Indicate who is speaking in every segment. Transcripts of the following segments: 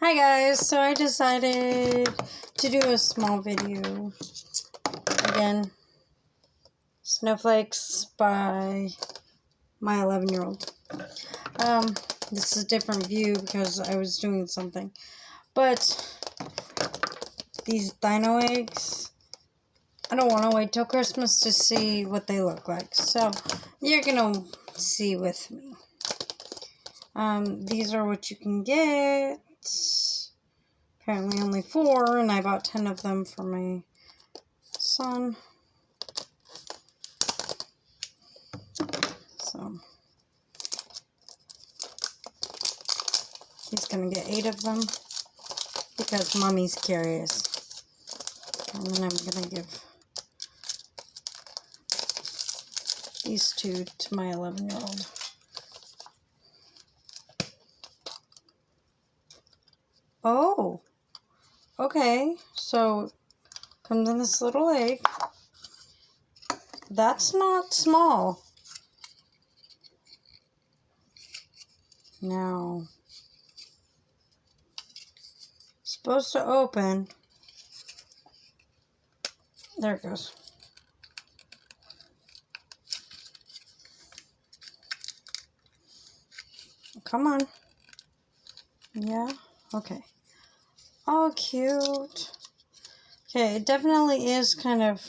Speaker 1: Hi guys, so I decided to do a small video. Again, snowflakes by my 11-year-old. This is a different view because I was doing something. But these dino eggs, I don't want to wait till Christmas to see what they look like. So you're gonna see with me. These are what you can get. Apparently only 4, and I bought 10 of them for my son. So he's gonna get 8 of them because mommy's curious. And then I'm gonna give these 2 to my 11-year-old. Oh, okay. So comes in this little egg. That's not small. Now, supposed to open. There it goes. Come on. Yeah, okay. Oh, cute. Okay, it definitely is kind of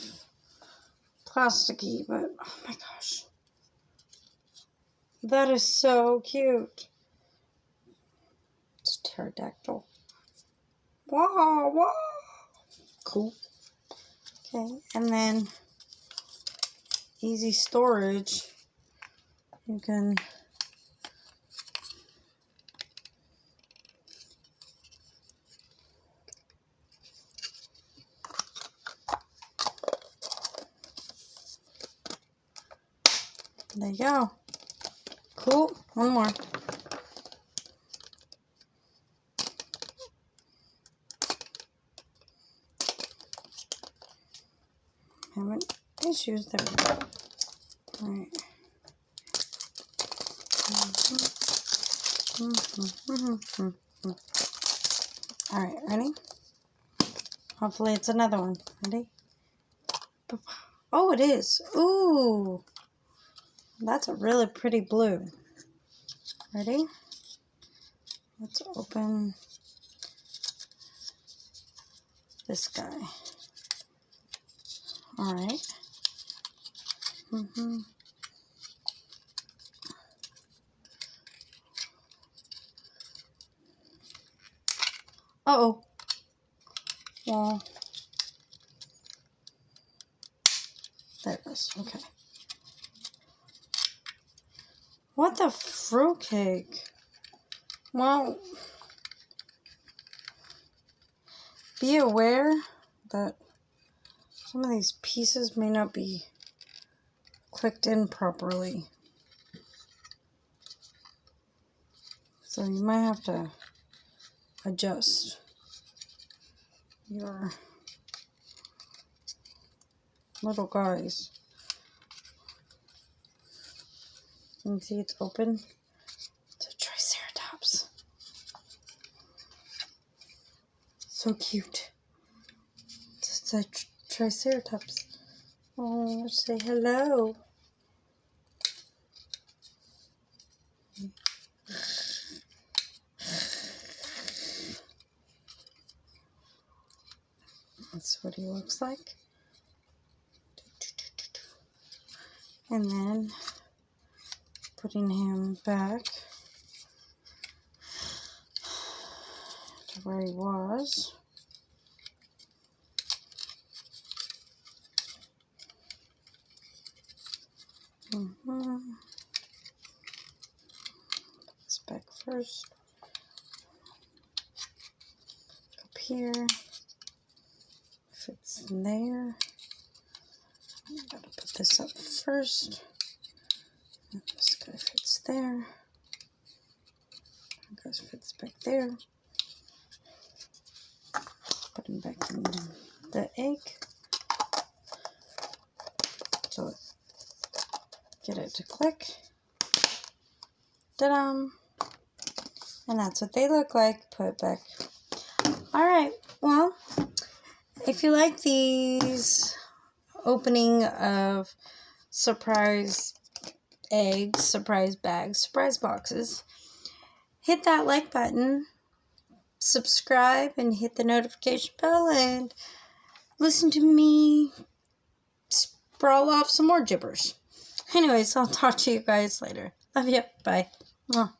Speaker 1: plasticky, but oh my gosh. That is so cute. It's pterodactyl. Wow, wow. Cool. Okay, and then easy storage. You can there you go. Cool. One more. Having issues. There we go. Alright. Alright, ready? Hopefully it's another one. Ready? Oh, it is. Ooh. That's a really pretty blue. Ready? Let's open this guy. Alright. Uh-oh. Well, there it goes. Okay. What the fruitcake? Well, be aware that some of these pieces may not be clicked in properly. So you might have to adjust your little guys. You can see it's open. It's a triceratops. So cute. It's a triceratops. Oh, say hello. That's what he looks like. And then putting him back to where he was. This back first. Up here. Fits in there. Gotta put this up first. And this guy fits there. That guy fits back there. Put him back in the egg. So get it to click. Ta-da! And that's what they look like. Put it back. Alright, well, if you like these opening of surprise eggs, surprise bags, surprise boxes, hit that like button, subscribe, and hit the notification bell, and listen to me sprawl off some more gibberish. Anyways, I'll talk to you guys later. Love you. Bye. Mwah.